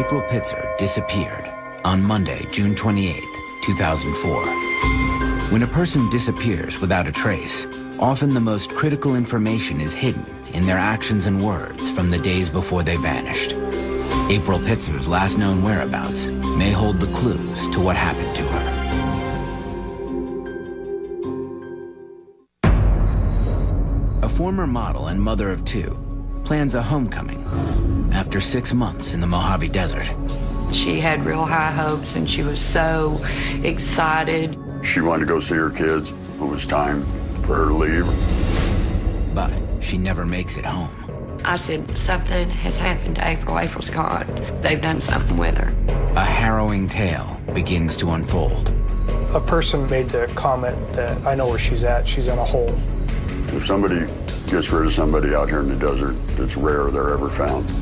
April Pitzer disappeared on Monday, June 28, 2004. When a person disappears without a trace, often the most critical information is hidden in their actions and words from the days before they vanished. April Pitzer's last known whereabouts may hold the clues to what happened to her. A former model and mother of two plans a homecoming after 6 months in the Mojave Desert. She had real high hopes and she was so excited. She wanted to go see her kids. It was time for her to leave. But she never makes it home. I said, something has happened to April. April's gone. They've done something with her. A harrowing tale begins to unfold. A person made the comment that I know where she's at. She's in a hole. If somebody gets rid of somebody out here in the desert, it's rare they're ever found.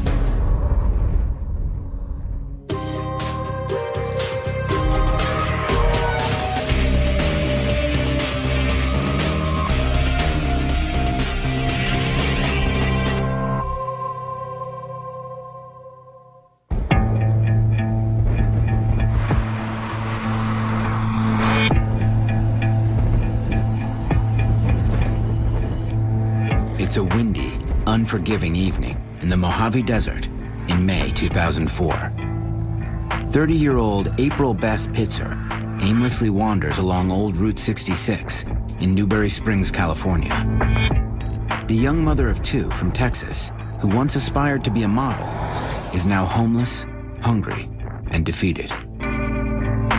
It's a windy, unforgiving evening in the Mojave Desert in May 2004. 30-year-old April Beth Pitzer aimlessly wanders along old Route 66 in Newberry Springs, California. The young mother of two from Texas, who once aspired to be a model, is now homeless, hungry, and defeated.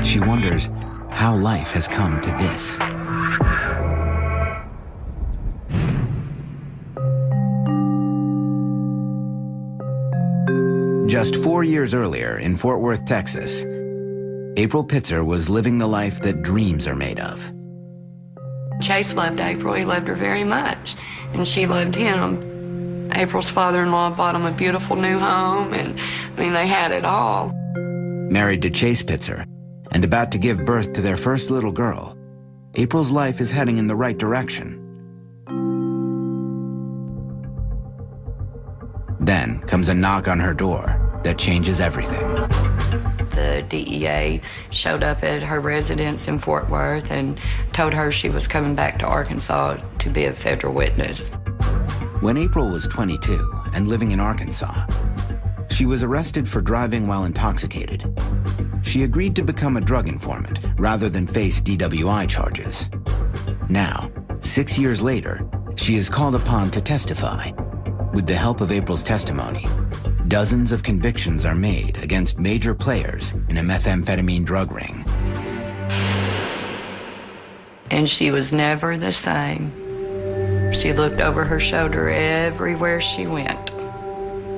She wonders how life has come to this. Just 4 years earlier in Fort Worth, Texas, April Pitzer was living the life that dreams are made of. Chase loved April. He loved her very much, and she loved him. April's father-in-law bought him a beautiful new home, and I mean, they had it all. Married to Chase Pitzer and about to give birth to their first little girl, April's life is heading in the right direction. Then comes a knock on her door that changes everything. The DEA showed up at her residence in Fort Worth and told her she was coming back to Arkansas to be a federal witness. When April was 22 and living in Arkansas, she was arrested for driving while intoxicated. She agreed to become a drug informant rather than face DWI charges. Now, 6 years later, she is called upon to testify. With the help of April's testimony, dozens of convictions are made against major players in a methamphetamine drug ring. And she was never the same. She looked over her shoulder everywhere she went.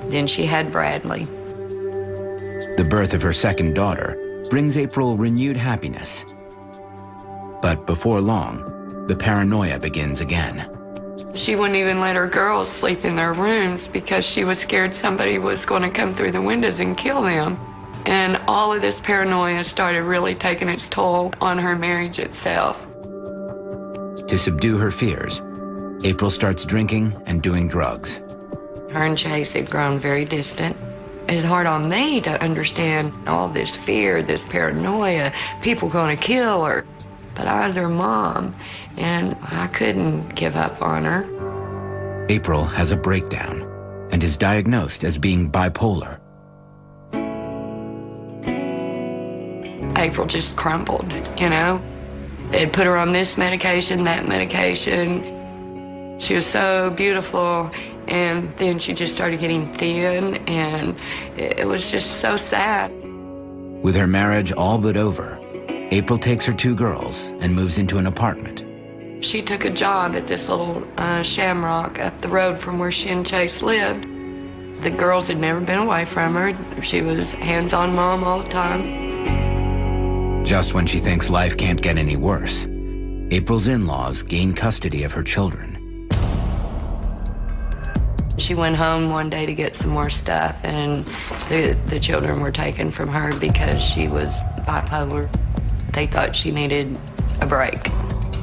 Then she had Bradley. The birth of her second daughter brings April renewed happiness. But before long, the paranoia begins again. She wouldn't even let her girls sleep in their rooms because she was scared somebody was going to come through the windows and kill them. And all of this paranoia started really taking its toll on her marriage itself. To subdue her fears, April starts drinking and doing drugs. Her and Chase had grown very distant. It's hard on me to understand all this fear, this paranoia, people going to kill her. But I was her mom, and I couldn't give up on her. April has a breakdown and is diagnosed as being bipolar. April just crumbled, you know? They'd put her on this medication, that medication. She was so beautiful, and then she just started getting thin, and it was just so sad. With her marriage all but over, April takes her two girls and moves into an apartment. She took a job at this little Shamrock up the road from where she and Chase lived. The girls had never been away from her. She was hands-on mom all the time. Just when she thinks life can't get any worse, April's in-laws gain custody of her children. She went home one day to get some more stuff, and the children were taken from her because she was bipolar. They thought she needed a break.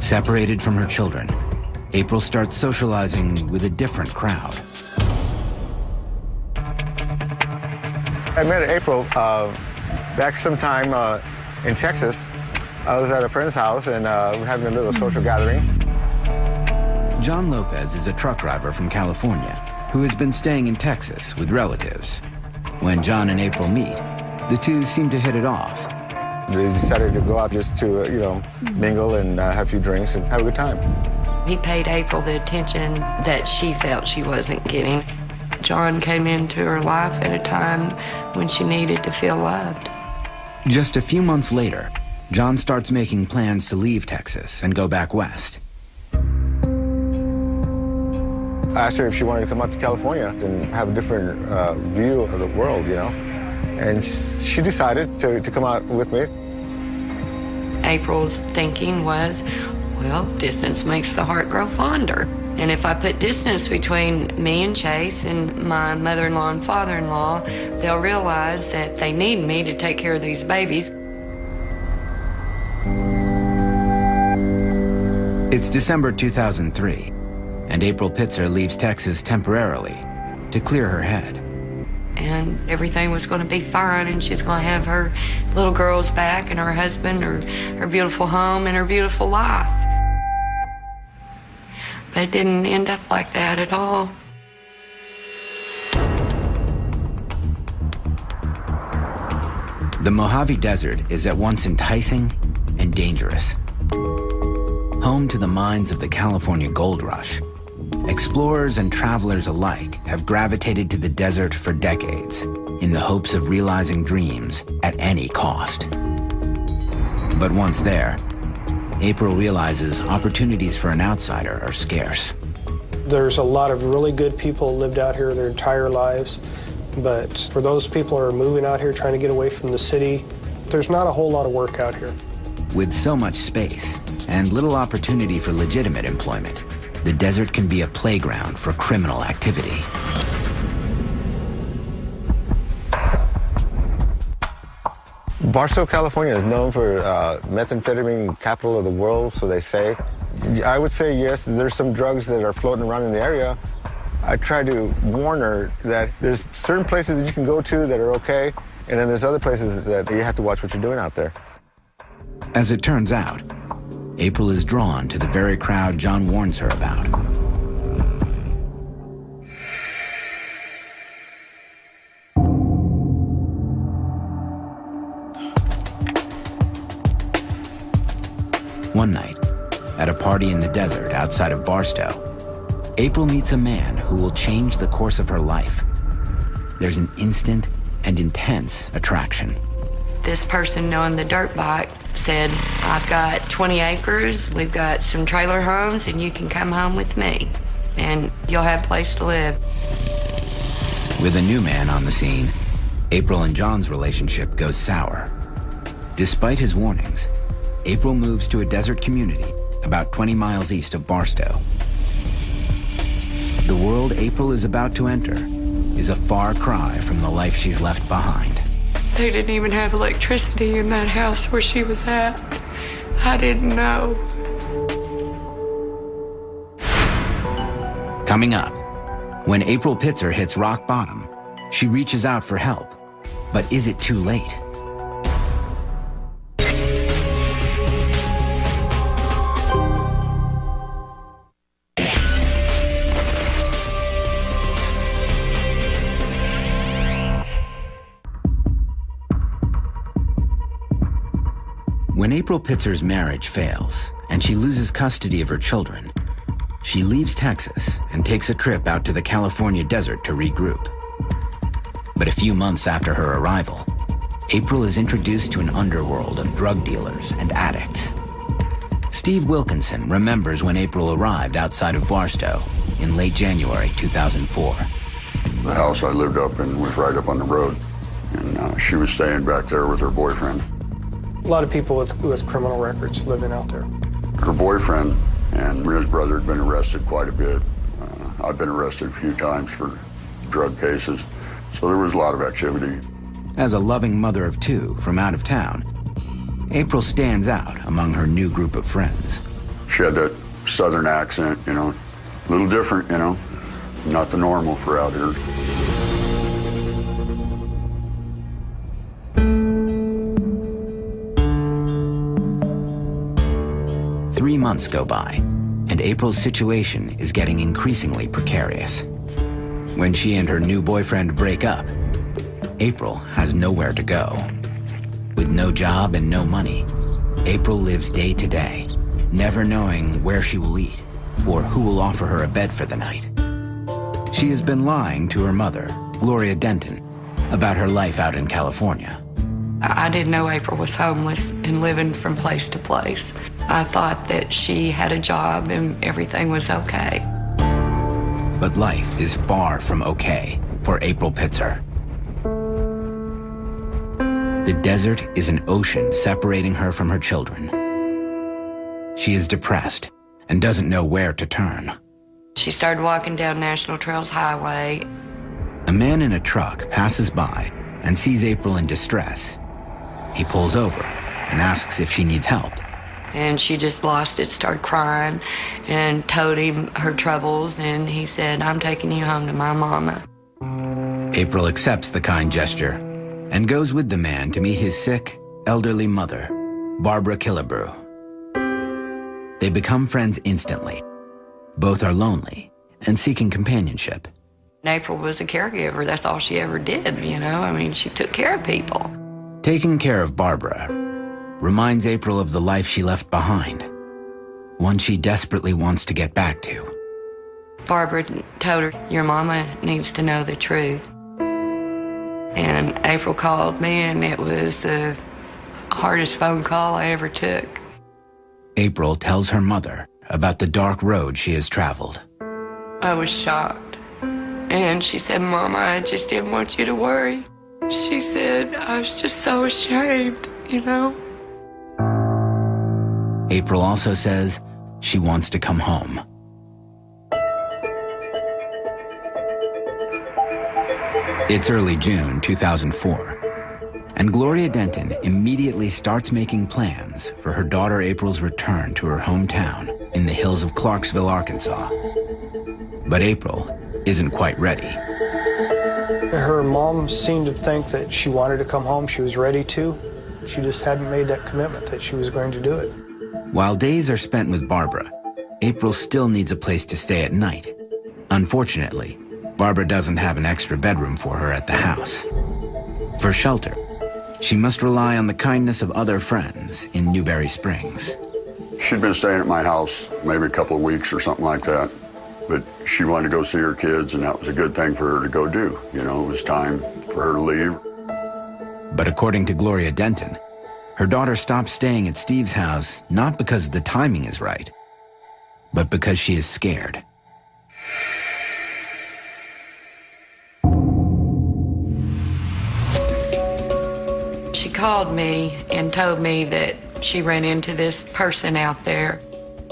Separated from her children, April starts socializing with a different crowd. I met April back sometime in Texas. I was at a friend's house, and we were having a little social gathering. John Lopez is a truck driver from California who has been staying in Texas with relatives. When John and April meet, the two seem to hit it off. They decided to go out just to, mingle and have a few drinks and have a good time. He paid April the attention that she felt she wasn't getting. John came into her life at a time when she needed to feel loved. Just a few months later, John starts making plans to leave Texas and go back west. I asked her if she wanted to come out to California and have a different view of the world, And she decided to come out with me. April's thinking was, well, distance makes the heart grow fonder. And if I put distance between me and Chase and my mother-in-law and father-in-law, they'll realize that they need me to take care of these babies. It's December 2003, and April Pitzer leaves Texas temporarily to clear her head. And everything was going to be fine, and she's going to have her little girls back and her husband, her beautiful home, and her beautiful life. But it didn't end up like that at all. The Mojave Desert is at once enticing and dangerous. Home to the mines of the California Gold Rush, explorers and travelers alike have gravitated to the desert for decades in the hopes of realizing dreams at any cost. But once there, April realizes opportunities for an outsider are scarce. There's a lot of really good people who lived out here their entire lives, but for those people who are moving out here trying to get away from the city, there's not a whole lot of work out here. With so much space and little opportunity for legitimate employment, the desert can be a playground for criminal activity. Barstow, California is known for methamphetamine capital of the world, so they say. I would say yes, there's some drugs that are floating around in the area. I try to warn her that there's certain places that you can go to that are okay, and then there's other places that you have to watch what you're doing out there. As it turns out, April is drawn to the very crowd John warns her about. One night, at a party in the desert outside of Barstow, April meets a man who will change the course of her life. There's an instant and intense attraction. This person on the dirt bike said, I've got 20 acres, we've got some trailer homes, and you can come home with me, and you'll have a place to live. With a new man on the scene, April and John's relationship goes sour. Despite his warnings, April moves to a desert community about 20 miles east of Barstow. The world April is about to enter is a far cry from the life she's left behind. They didn't even have electricity in that house where she was at. I didn't know. Coming up, when April Pitzer hits rock bottom, she reaches out for help. But is it too late? When April Pitzer's marriage fails and she loses custody of her children, she leaves Texas and takes a trip out to the California desert to regroup. But a few months after her arrival, April is introduced to an underworld of drug dealers and addicts. Steve Wilkinson remembers when April arrived outside of Barstow in late January 2004. The house I lived up in was right up on the road, and she was staying back there with her boyfriend. A lot of people with criminal records living out there. Her boyfriend and his brother had been arrested quite a bit. I've been arrested a few times for drug cases, so there was a lot of activity. As a loving mother of two from out of town, April stands out among her new group of friends. She had that southern accent, a little different, not the normal for out here. 3 months go by, and April's situation is getting increasingly precarious. When she and her new boyfriend break up, April has nowhere to go. With no job and no money, April lives day to day, never knowing where she will eat or who will offer her a bed for the night. She has been lying to her mother, Gloria Denton, about her life out in California. I didn't know April was homeless and living from place to place. I thought that she had a job and everything was okay. But life is far from okay for April Pitzer. The desert is an ocean separating her from her children. She is depressed and doesn't know where to turn. She started walking down National Trails Highway. A man in a truck passes by and sees April in distress. He pulls over and asks if she needs help. And she just lost it, started crying, and told him her troubles, and he said, "I'm taking you home to my mama." April accepts the kind gesture and goes with the man to meet his sick, elderly mother, Barbara Killebrew. They become friends instantly. Both are lonely and seeking companionship. April was a caregiver. That's all she ever did, you know? I mean, she took care of people. Taking care of Barbara reminds April of the life she left behind, one she desperately wants to get back to. Barbara told her, "Your mama needs to know the truth." And April called me, and it was the hardest phone call I ever took. April tells her mother about the dark road she has traveled. I was shocked. And she said, "Mama, I just didn't want you to worry." She said, "I was just so ashamed, you know?" April also says she wants to come home. It's early June 2004, and Gloria Denton immediately starts making plans for her daughter April's return to her hometown in the hills of Clarksville, Arkansas. But April isn't quite ready. Her mom seemed to think that she wanted to come home. She was ready to. She just hadn't made that commitment that she was going to do it. While days are spent with Barbara, April still needs a place to stay at night. Unfortunately, Barbara doesn't have an extra bedroom for her at the house. For shelter, she must rely on the kindness of other friends in Newberry Springs. She'd been staying at my house maybe a couple of weeks or something like that. But she wanted to go see her kids, and that was a good thing for her to go do. You know, it was time for her to leave. But according to Gloria Denton, her daughter stopped staying at Steve's house not because the timing is right, but because she is scared. She called me and told me that she ran into this person out there.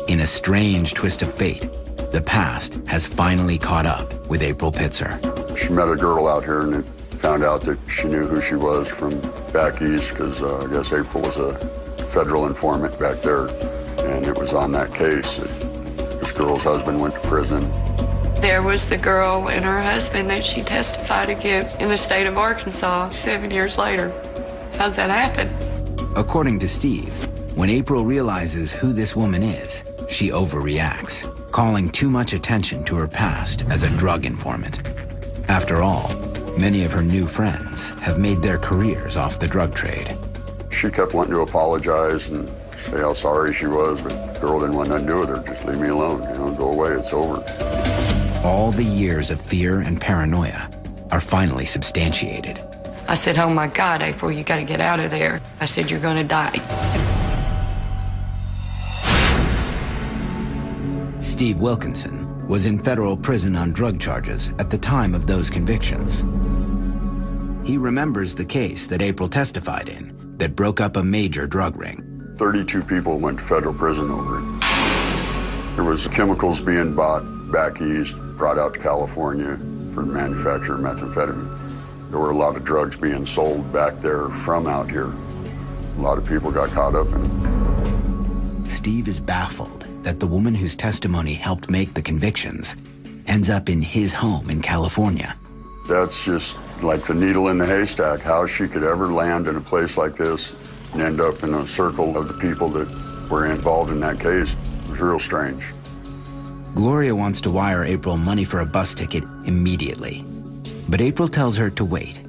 In a strange twist of fate, the past has finally caught up with April Pitzer. She met a girl out here and found out that she knew who she was from back east, because I guess April was a federal informant back there. And it was on that case that this girl's husband went to prison. There was the girl and her husband that she testified against in the state of Arkansas 7 years later. How's that happen? According to Steve, when April realizes who this woman is, she overreacts, calling too much attention to her past as a drug informant. After all, many of her new friends have made their careers off the drug trade. She kept wanting to apologize and say how sorry she was, but the girl didn't want nothing to do with her. Just leave me alone, you know, go away, it's over. All the years of fear and paranoia are finally substantiated. I said, "Oh my God, April, you gotta get out of there." I said, "You're gonna die." Steve Wilkinson was in federal prison on drug charges at the time of those convictions. He remembers the case that April testified in that broke up a major drug ring. 32 people went to federal prison over it. There was chemicals being bought back east, brought out to California for the manufacture of methamphetamine. There were a lot of drugs being sold back there from out here. A lot of people got caught up in it. Steve is baffled that the woman whose testimony helped make the convictions ends up in his home in California. That's just like the needle in the haystack, how she could ever land in a place like this and end up in a circle of the people that were involved in that case. It was real strange. Gloria wants to wire April money for a bus ticket immediately, but April tells her to wait.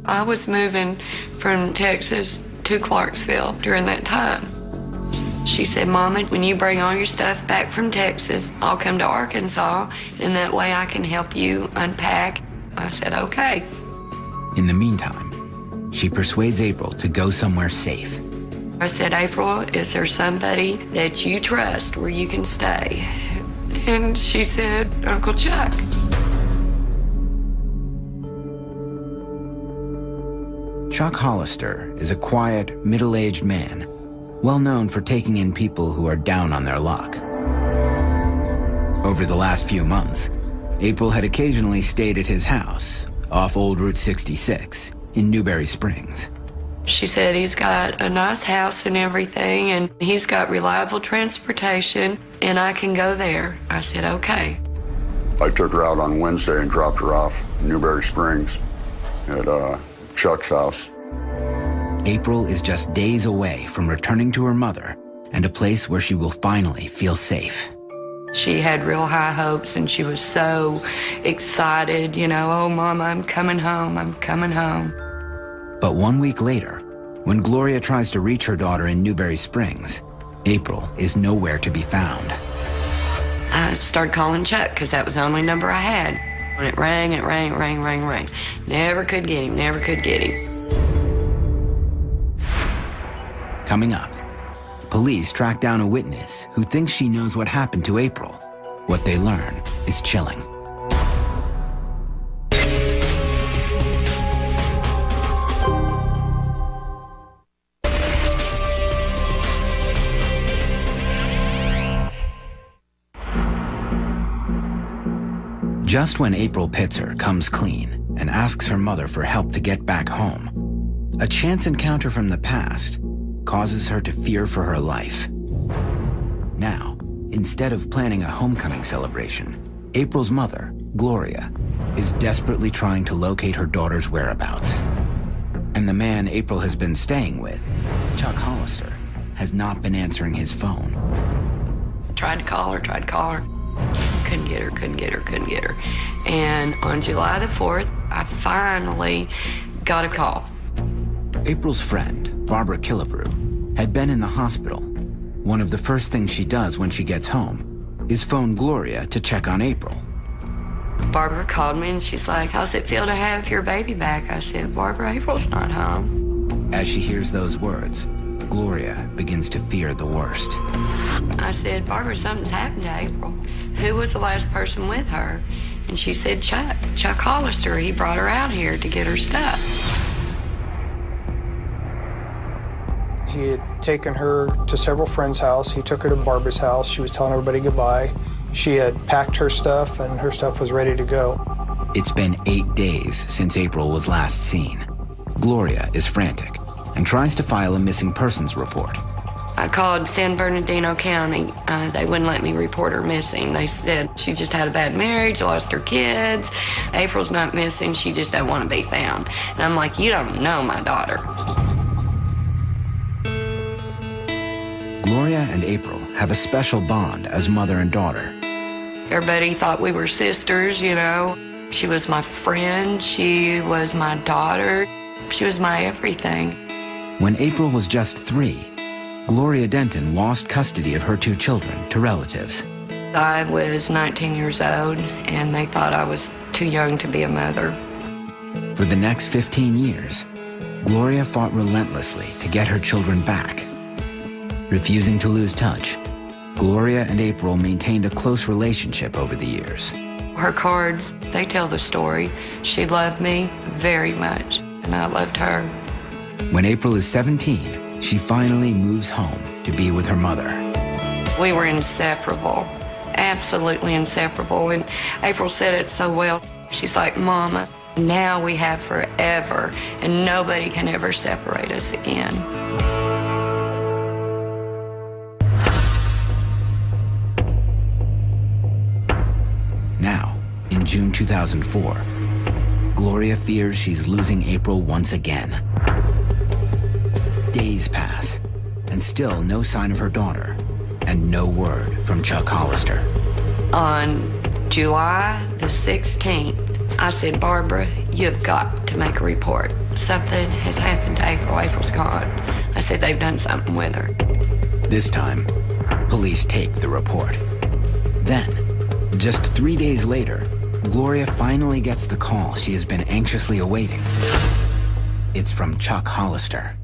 I was moving from Texas to Clarksville during that time. She said, Mama, when you bring all your stuff back from Texas, I'll come to Arkansas, and that way I can help you unpack. I said, okay. In the meantime, she persuades April to go somewhere safe. I said, April, is there somebody that you trust where you can stay? And she said, Uncle Chuck. Chuck Hollister is a quiet, middle-aged man, well known for taking in people who are down on their luck. Over the last few months, April had occasionally stayed at his house off Old Route 66 in Newberry Springs. She said he's got a nice house and everything, and he's got reliable transportation, and I can go there. I said, okay. I took her out on Wednesday and dropped her off in Newberry Springs at Chuck's house. April is just days away from returning to her mother and a place where she will finally feel safe. She had real high hopes, and she was so excited, you know, oh, Mom, I'm coming home, I'm coming home. But 1 week later, when Gloria tries to reach her daughter in Newberry Springs, April is nowhere to be found. I started calling Chuck because that was the only number I had. When it rang, it rang, it rang, rang, rang. Never could get him, never could get him. Coming up, police track down a witness who thinks she knows what happened to April. What they learn is chilling. Just when April Pitzer comes clean and asks her mother for help to get back home, a chance encounter from the past causes her to fear for her life. Now, instead of planning a homecoming celebration, April's mother, Gloria, is desperately trying to locate her daughter's whereabouts. And the man April has been staying with, Chuck Hollister, has not been answering his phone. Tried to call her. Couldn't get her, couldn't get her, couldn't get her. And on July the 4th, I finally got a call. April's friend, Barbara Killebrew, had been in the hospital. One of the first things she does when she gets home is phone Gloria to check on April. Barbara called me and she's like, how's it feel to have your baby back? I said, Barbara, April's not home. As she hears those words, Gloria begins to fear the worst. I said, Barbara, something's happened to April. Who was the last person with her? And she said, Chuck Hollister. He brought her out here to get her stuff. He had taken her to several friends' house. He took her to Barbara's house. She was telling everybody goodbye. She had packed her stuff, and her stuff was ready to go. It's been 8 days since April was last seen. Gloria is frantic and tries to file a missing persons report. I called San Bernardino County. They wouldn't let me report her missing. They said she just had a bad marriage, lost her kids. April's not missing, she just don't want to be found. And I'm like, you don't know my daughter. Gloria and April have a special bond as mother and daughter. Everybody thought we were sisters, you know. She was my friend, she was my daughter, she was my everything. When April was just 3, Gloria Denton lost custody of her 2 children to relatives. I was 19 years old, and they thought I was too young to be a mother. For the next 15 years, Gloria fought relentlessly to get her children back. Refusing to lose touch, Gloria and April maintained a close relationship over the years. Her cards, they tell the story. She loved me very much, and I loved her. When April is 17, she finally moves home to be with her mother. We were inseparable, absolutely inseparable. And April said it so well. She's like, Mama, now we have forever, and nobody can ever separate us again. Now, in June 2004, Gloria fears she's losing April once again. Days pass and still no sign of her daughter, and no word from Chuck Hollister. On July the 16th, I said, Barbara, you've got to make a report. Something has happened to April. April's gone. I said, they've done something with her. This time, police take the report. Then, just 3 days later, Gloria finally gets the call she has been anxiously awaiting. It's from Chuck Hollister.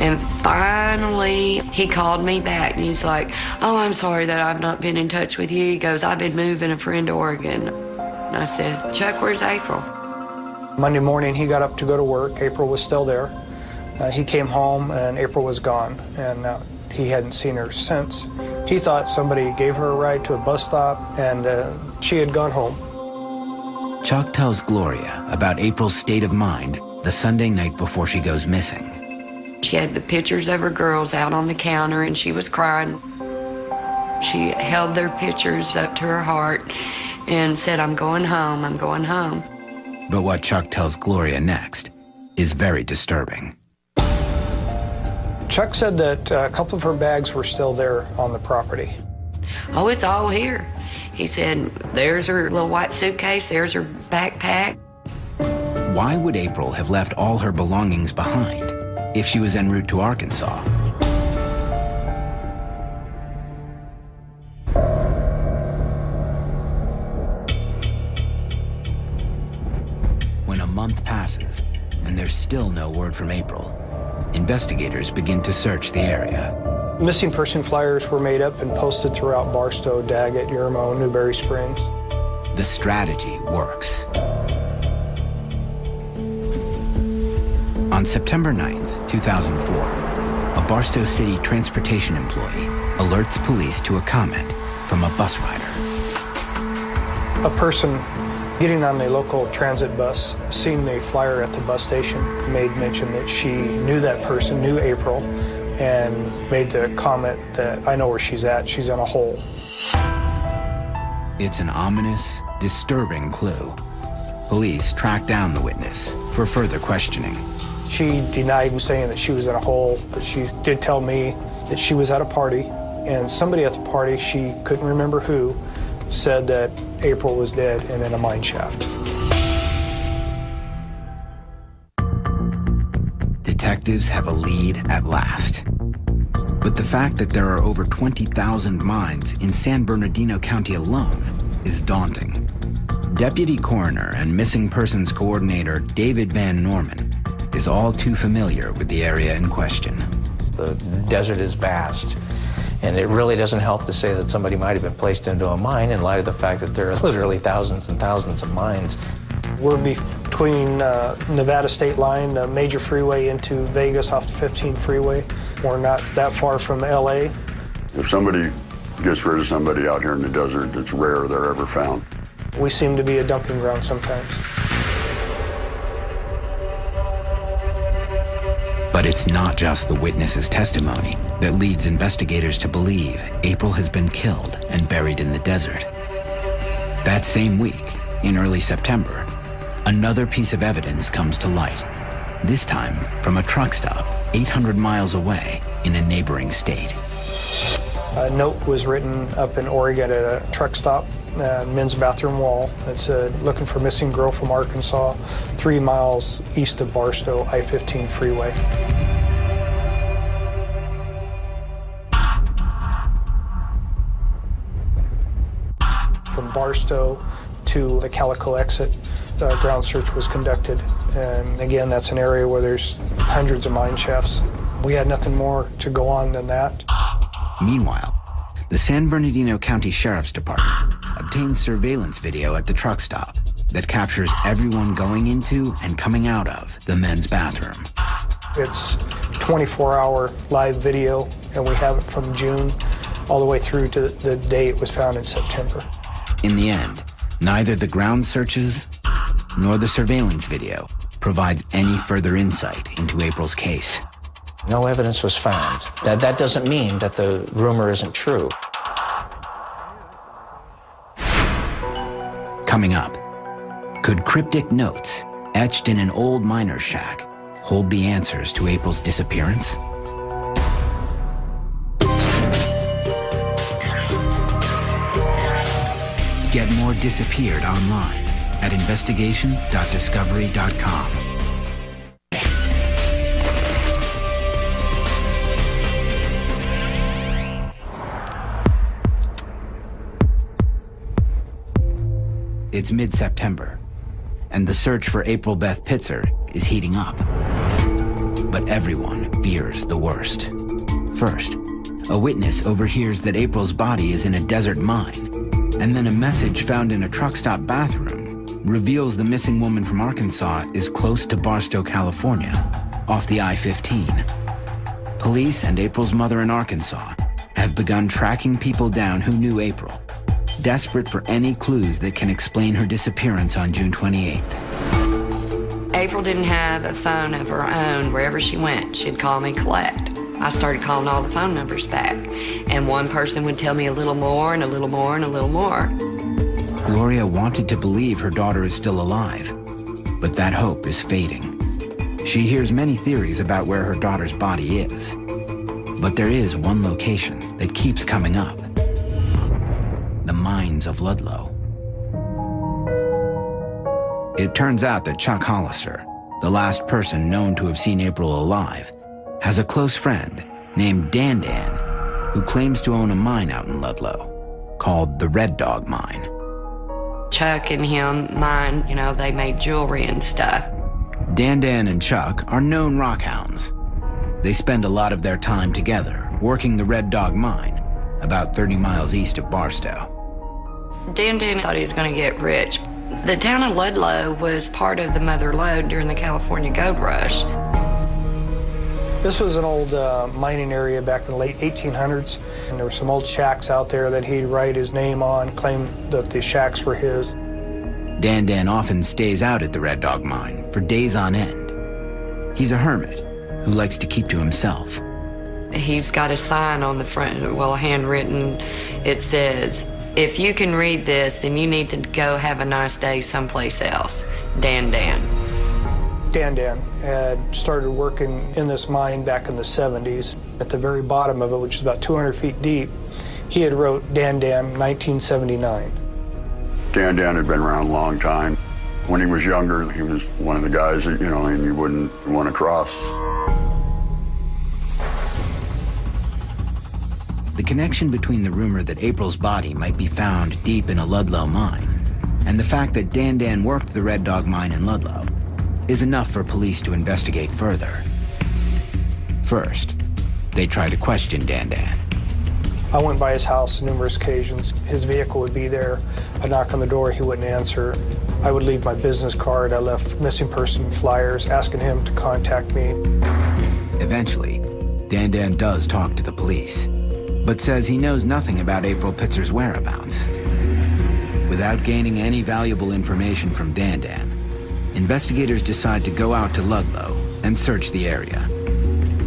And finally, he called me back, and he's like, oh, I'm sorry that I've not been in touch with you. He goes, I've been moving a friend to Oregon. And I said, Chuck, where's April? Monday morning, he got up to go to work. April was still there. He came home, and April was gone, and he hadn't seen her since. He thought somebody gave her a ride to a bus stop, and she had gone home. Chuck tells Gloria about April's state of mind the Sunday night before she goes missing. She had the pictures of her girls out on the counter, and she was crying. She held their pictures up to her heart and said, I'm going home, I'm going home. But what Chuck tells Gloria next is very disturbing. Chuck said that a couple of her bags were still there on the property. Oh, it's all here. He said, there's her little white suitcase, there's her backpack. Why would April have left all her belongings behind if she was en route to Arkansas? When a month passes and there's still no word from April, investigators begin to search the area. Missing person flyers were made up and posted throughout Barstow, Daggett, Yermo, Newberry Springs. The strategy works. On September 9th, 2004, a Barstow City transportation employee alerts police to a comment from a bus rider. A person getting on a local transit bus, seeing the flyer at the bus station, made mention that she knew that person, knew April, and made the comment that, I know where she's at, she's in a hole. It's an ominous, disturbing clue. Police track down the witness for further questioning. She denied saying that she was in a hole, but she did tell me that she was at a party, and somebody at the party, she couldn't remember who, said that April was dead and in a mine shaft. Detectives have a lead at last. But the fact that there are over 20,000 mines in San Bernardino County alone is daunting. Deputy Coroner and Missing Persons Coordinator David Van Norman is all too familiar with the area in question. The desert is vast, and it really doesn't help to say that somebody might have been placed into a mine in light of the fact that there are literally thousands and thousands of mines. We're between Nevada state line, a major freeway into Vegas off the 15 freeway. We're not that far from LA. If somebody gets rid of somebody out here in the desert, it's rare they're ever found. We seem to be a dumping ground sometimes. But it's not just the witness's testimony that leads investigators to believe April has been killed and buried in the desert. That same week, in early September, another piece of evidence comes to light, this time from a truck stop 800 miles away in a neighboring state. A note was written up in Oregon at a truck stop, men's bathroom wall, that said, looking for missing girl from Arkansas, 3 miles east of Barstow, I-15 freeway. From Barstow to the Calico exit, the ground search was conducted. And again, that's an area where there's hundreds of mine shafts. We had nothing more to go on than that. Meanwhile, the San Bernardino County Sheriff's Department obtains surveillance video at the truck stop that captures everyone going into and coming out of the men's bathroom. It's 24-hour live video, and we have it from June all the way through to the day it was found in September. In the end, neither the ground searches nor the surveillance video provides any further insight into April's case. No evidence was found. That doesn't mean that the rumor isn't true. Coming up, Could cryptic notes etched in an old miner's shack hold the answers to April's disappearance? Get more Disappeared online at investigation.discovery.com. It's mid-September, and the search for April Beth Pitzer is heating up. But everyone fears the worst. First, a witness overhears that April's body is in a desert mine, and then a message found in a truck stop bathroom reveals the missing woman from Arkansas is close to Barstow, California, off the I-15. Police and April's mother in Arkansas have begun tracking people down who knew April, desperate for any clues that can explain her disappearance on June 28th. April didn't have a phone of her own. Wherever she went, she'd call me collect. I started calling all the phone numbers back, and one person would tell me a little more and a little more and a little more. Gloria wanted to believe her daughter is still alive, but that hope is fading. She hears many theories about where her daughter's body is, but there is one location that keeps coming up: the mines of Ludlow. It turns out that Chuck Hollister, the last person known to have seen April alive, has a close friend named Dan, who claims to own a mine out in Ludlow called the Red Dog Mine. Chuck and him mine, they made jewelry and stuff. Dan and Chuck are known rockhounds. They spend a lot of their time together working the Red Dog Mine, about 30 miles east of Barstow. Dan thought he was going to get rich. The town of Ludlow was part of the Mother Lode during the California Gold Rush. This was an old mining area back in the late 1800s, and there were some old shacks out there that he'd write his name on, claim that the shacks were his. Dan often stays out at the Red Dog Mine for days on end. He's a hermit who likes to keep to himself. He's got a sign on the front, handwritten. It says, "If you can read this, then you need to go have a nice day someplace else. Dan." Dan had started working in this mine back in the 70s. At the very bottom of it, which is about 200 feet deep, he had wrote Dan 1979. Dan had been around a long time. When he was younger, he was one of the guys that, and you wouldn't want to cross. The connection between the rumor that April's body might be found deep in a Ludlow mine and the fact that Dan worked the Red Dog Mine in Ludlow is enough for police to investigate further. First, they try to question Dan. I went by his house on numerous occasions. His vehicle would be there. I'd knock on the door, he wouldn't answer. I would leave my business card. I left missing person flyers asking him to contact me. Eventually, Dan does talk to the police, but says he knows nothing about April Pitzer's whereabouts. Without gaining any valuable information from Dan, investigators decide to go out to Ludlow and search the area.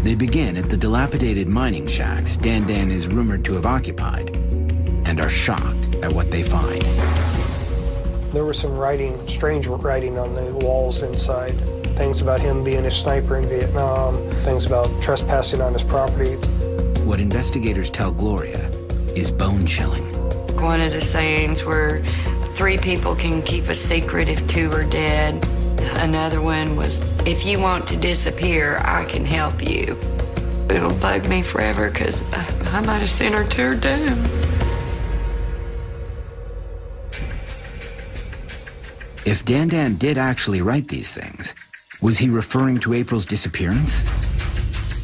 They begin at the dilapidated mining shacks Dan is rumored to have occupied, and are shocked at what they find. There was some strange writing on the walls inside. Things about him being a sniper in Vietnam, things about trespassing on his property. What investigators tell Gloria is bone-chilling. One of the sayings were, 3 people can keep a secret if 2 are dead. Another one was, if you want to disappear, I can help you. It'll bug me forever because I might have sent her to her doom. If Dan did actually write these things, was he referring to April's disappearance?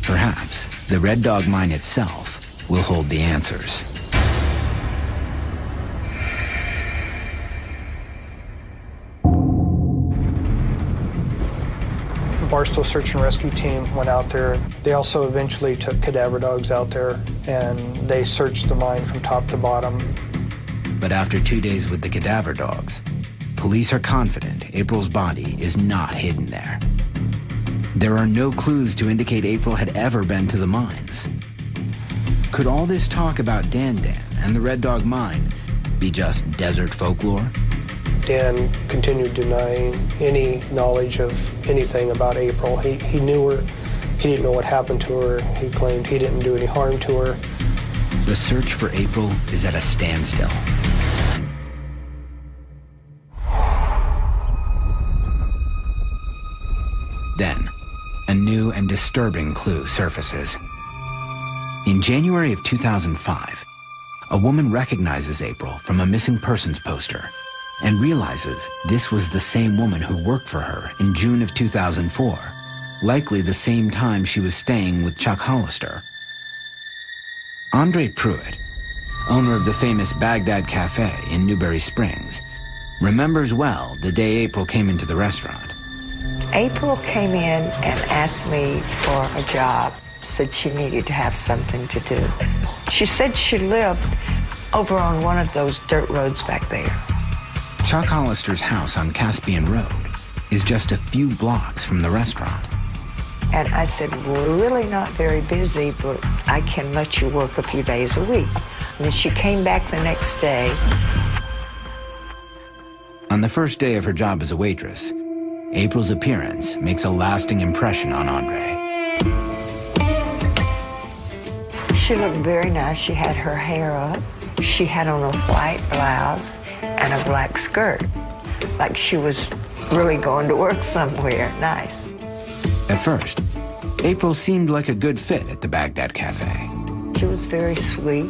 Perhaps the Red Dog Mine itself will hold the answers. Barstow Search and Rescue Team went out there. They also eventually took cadaver dogs out there, and they searched the mine from top to bottom. But after 2 days with the cadaver dogs, police are confident April's body is not hidden there. There are no clues to indicate April had ever been to the mines. Could all this talk about Dan and the Red Dog Mine be just desert folklore? Dan continued denying any knowledge of anything about April. He knew her. He didn't know what happened to her. He claimed he didn't do any harm to her. The search for April is at a standstill. Then, a new and disturbing clue surfaces. In January of 2005, a woman recognizes April from a missing persons poster and realizes this was the same woman who worked for her in June of 2004, likely the same time she was staying with Chuck Hollister. Andre Pruitt, owner of the famous Baghdad Cafe in Newberry Springs, remembers well the day April came into the restaurant. April came in and asked me for a job, said she needed to have something to do. She said she lived over on one of those dirt roads back there. Chuck Hollister's house on Caspian Road is just a few blocks from the restaurant. And I said, we're really not very busy, but I can let you work a few days a week. And then she came back the next day. On the first day of her job as a waitress, April's appearance makes a lasting impression on Andre. She looked very nice. She had her hair up. She had on a white blouse and a black skirt, like she was really going to work somewhere. Nice. At first, April seemed like a good fit at the Baghdad Cafe. She was very sweet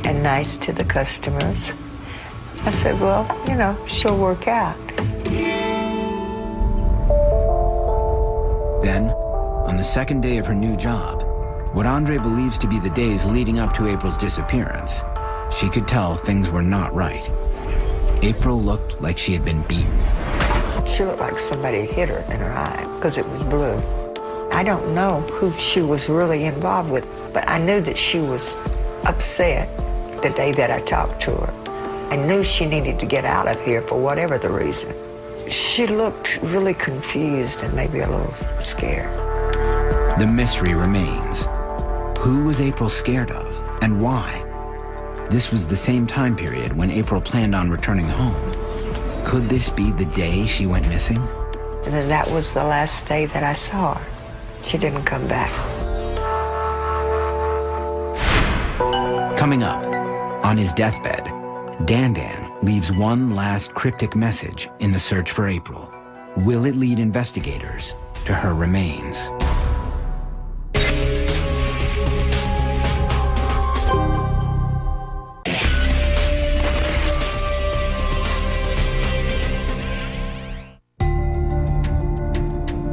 and nice to the customers. I said, well, you know, she'll work out. Then, on the second day of her new job, what Andre believes to be the days leading up to April's disappearance, she could tell things were not right. April looked like she had been beaten. She looked like somebody had hit her in her eye because it was blue. I don't know who she was really involved with, but I knew that she was upset the day that I talked to her. I knew she needed to get out of here for whatever the reason. She looked really confused and maybe a little scared. The mystery remains. Who was April scared of, and why? This was the same time period when April planned on returning home. Could this be the day she went missing? And then that was the last day that I saw her. She didn't come back. Coming up, on his deathbed, Dan leaves one last cryptic message in the search for April. Will it lead investigators to her remains?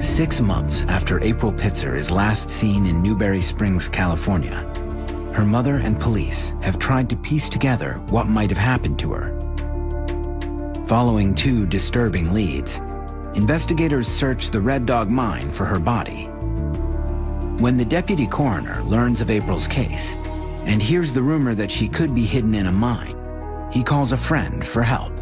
Six months after April Pitzer is last seen in Newberry Springs, California, her mother and police have tried to piece together what might have happened to her. Following two disturbing leads, investigators search the Red Dog mine for her body. When the deputy coroner learns of April's case and hears the rumor that she could be hidden in a mine, he calls a friend for help.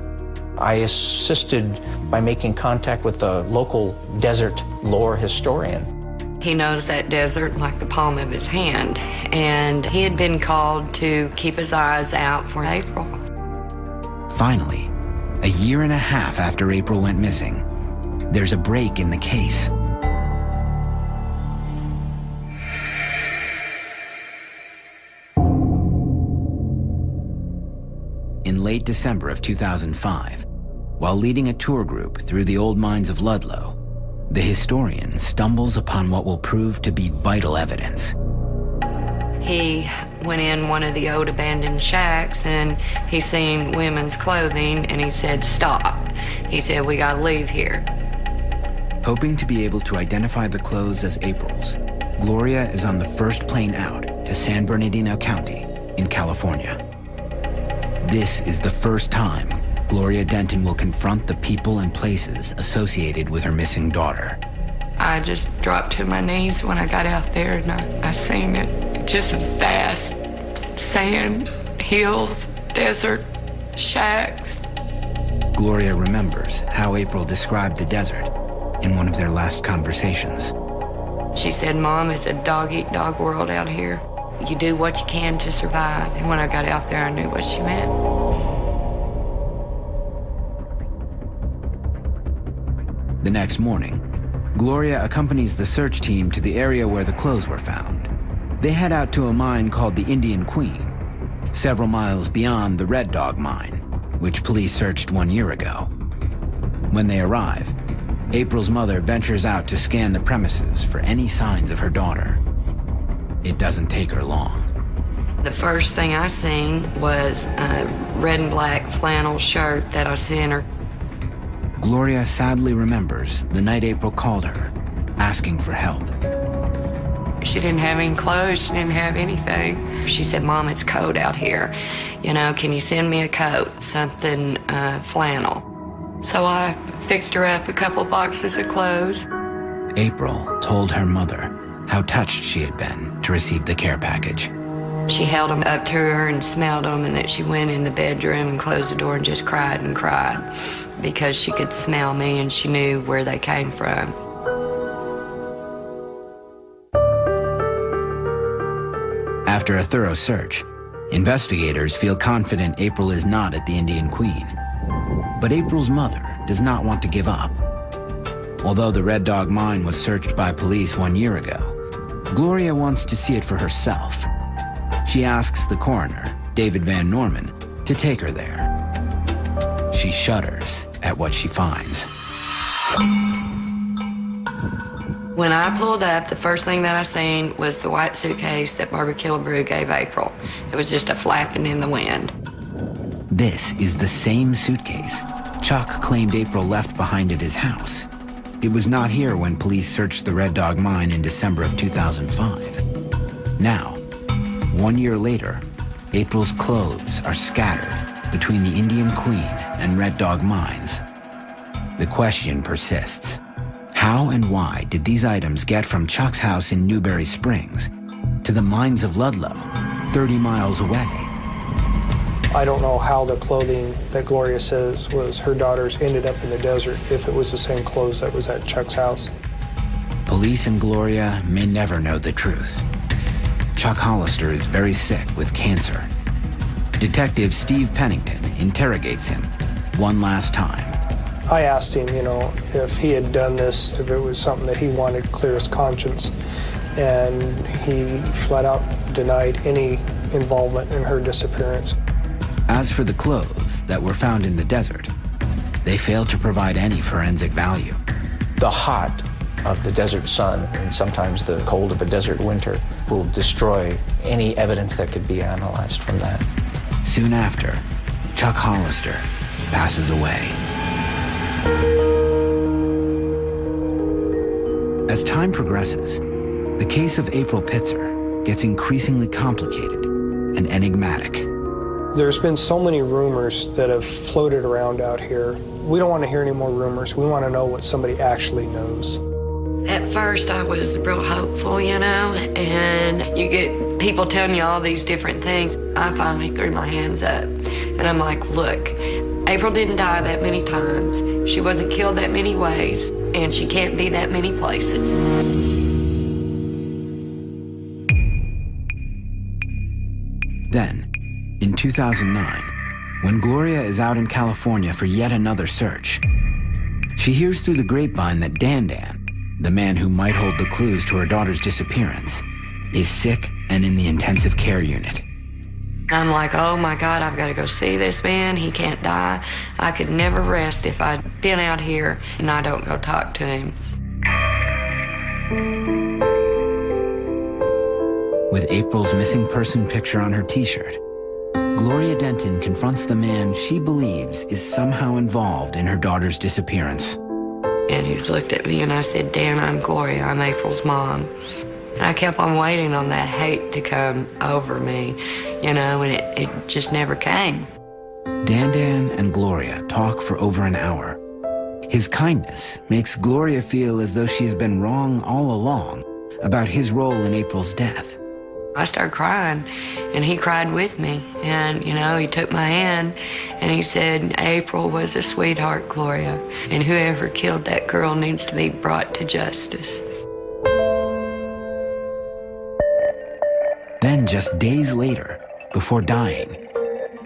I assisted by making contact with the local desert lore historian. He knows that desert like the palm of his hand, and he had been called to keep his eyes out for April. Finally, a year and a half after April went missing, there's a break in the case. In late December of 2005, while leading a tour group through the old mines of Ludlow, the historian stumbles upon what will prove to be vital evidence. He went in one of the old abandoned shacks and he seen women's clothing and he said, stop. He said, we gotta leave here. Hoping to be able to identify the clothes as April's, Gloria is on the first plane out to San Bernardino County in California. This is the first time Gloria Denton will confront the people and places associated with her missing daughter. I just dropped to my knees when I got out there and I seen it. Just vast sand, hills, desert, shacks. Gloria remembers how April described the desert in one of their last conversations. She said, Mom, it's a dog-eat-dog world out here. You do what you can to survive. And when I got out there, I knew what she meant. The next morning, Gloria accompanies the search team to the area where the clothes were found. They head out to a mine called the Indian Queen, several miles beyond the Red Dog mine, which police searched 1 year ago. When they arrive, April's mother ventures out to scan the premises for any signs of her daughter. It doesn't take her long. The first thing I seen was a red and black flannel shirt that I sent her. Gloria sadly remembers the night April called her, asking for help. She didn't have any clothes, she didn't have anything. She said, "Mom, it's cold out here. You know, can you send me a coat, something flannel?" So I fixed her up a couple boxes of clothes. April told her mother how touched she had been to receive the care package. She held them up to her and smelled them, and that she went in the bedroom and closed the door and just cried and cried because she could smell me and she knew where they came from. After a thorough search, investigators feel confident April is not at the Indian Queen. But April's mother does not want to give up. Although the Red Dog mine was searched by police 1 year ago, Gloria wants to see it for herself. She asks the coroner, David Van Norman, to take her there. She shudders at what she finds. When I pulled up, the first thing that I seen was the white suitcase that Barbara Killebrew gave April. It was just a flapping in the wind. This is the same suitcase Chuck claimed April left behind at his house. It was not here when police searched the Red Dog mine in December of 2005. Now, 1 year later, April's clothes are scattered between the Indian Queen and Red Dog mines. The question persists. How and why did these items get from Chuck's house in Newberry Springs to the mines of Ludlow, 30 miles away? I don't know how the clothing that Gloria says was her daughter's ended up in the desert, if it was the same clothes that was at Chuck's house. Police and Gloria may never know the truth. Chuck Hollister is very sick with cancer. Detective Steve Pennington interrogates him one last time. I asked him, if he had done this, if it was something that he wanted to clear his conscience, and he flat out denied any involvement in her disappearance. As for the clothes that were found in the desert, they failed to provide any forensic value. The hot of the desert sun and sometimes the cold of a desert winter will destroy any evidence that could be analyzed from that. Soon after, Chuck Hollister passes away. As time progresses, the case of April Pitzer gets increasingly complicated and enigmatic. There's been so many rumors that have floated around out here. We don't want to hear any more rumors. We want to know what somebody actually knows. At first, I was real hopeful, and you get people telling you all these different things. I finally threw my hands up, and I'm like, look, April didn't die that many times. She wasn't killed that many ways, and she can't be that many places. Then, in 2009, when Gloria is out in California for yet another search, she hears through the grapevine that Dan, the man who might hold the clues to her daughter's disappearance, is sick and in the intensive care unit. I'm like, oh my God, I've got to go see this man. He can't die. I could never rest if I'd been out here and I don't go talk to him. With April's missing person picture on her t-shirt, Gloria Denton confronts the man she believes is somehow involved in her daughter's disappearance. And he looked at me and I said, Dan, I'm Gloria, I'm April's mom. And I kept on waiting on that hate to come over me, and it just never came. Dan and Gloria talk for over an hour. His kindness makes Gloria feel as though she has been wrong all along about his role in April's death. I started crying, and he cried with me. And, he took my hand, and he said, April was a sweetheart, Gloria, and whoever killed that girl needs to be brought to justice. Then, just days later, before dying,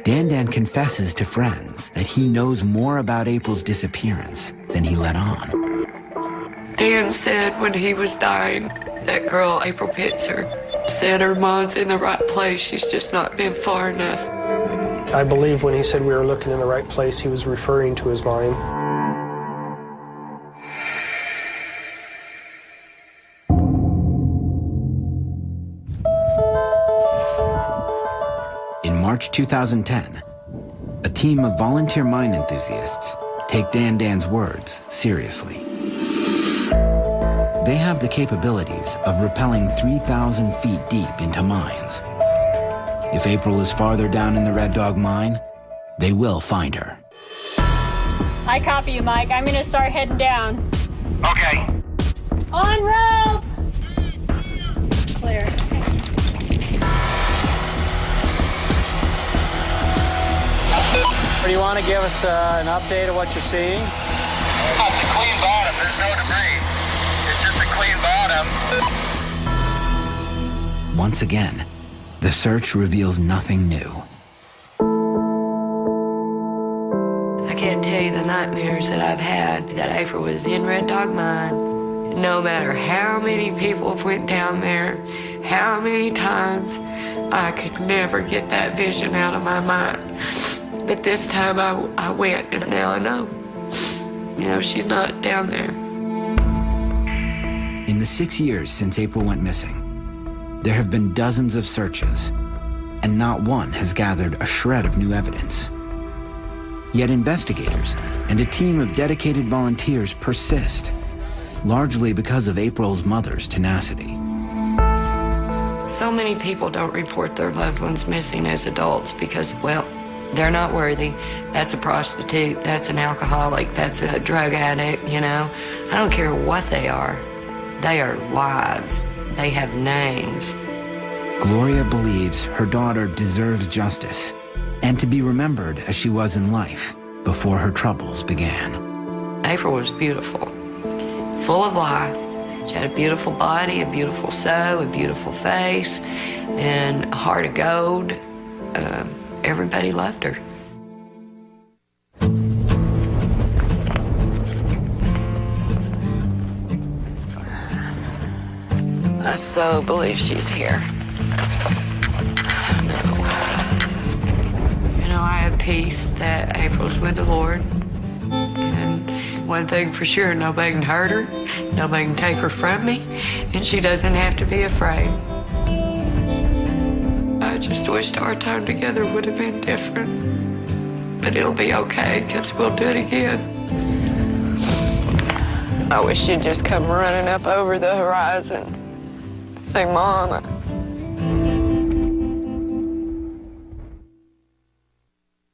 Dan confesses to friends that he knows more about April's disappearance than he let on. Dan said when he was dying, that girl, April Pitzer, said her mom's in the right place. She's just not been far enough. I believe when he said we were looking in the right place, he was referring to his mine. In March 2010, a team of volunteer mine enthusiasts take Dan's words seriously. They have the capabilities of rappelling 3,000 feet deep into mines. If April is farther down in the Red Dog mine, they will find her. I copy you, Mike. I'm gonna start heading down. Okay. On rope! Clear. Do you want to give us an update of what you're seeing? It's a clean bottom. There's no debris. It's just a clean bottom. Once again, the search reveals nothing new. I can't tell you the nightmares that I've had that April was in Red Dog Mine. No matter how many people went down there, how many times, I could never get that vision out of my mind. But this time I went, and now I know. You know, she's not down there. In the 6 years since April went missing, there have been dozens of searches, and not one has gathered a shred of new evidence. Yet investigators and a team of dedicated volunteers persist, largely because of April's mother's tenacity. So many people don't report their loved ones missing as adults because, well, they're not worthy. That's a prostitute, that's an alcoholic, that's a drug addict, you know. I don't care what they are. They are lives. They have names. Gloria believes her daughter deserves justice and to be remembered as she was in life before her troubles began. April was beautiful, full of life. She had a beautiful body, a beautiful soul, a beautiful face, and a heart of gold. Everybody loved her. I so believe she's here. You know, I have peace that April's with the Lord. And one thing for sure, nobody can hurt her, nobody can take her from me, and she doesn't have to be afraid. I just wished our time together would have been different. But it'll be okay, because we'll do it again. I wish she'd just come running up over the horizon. Say, Mom,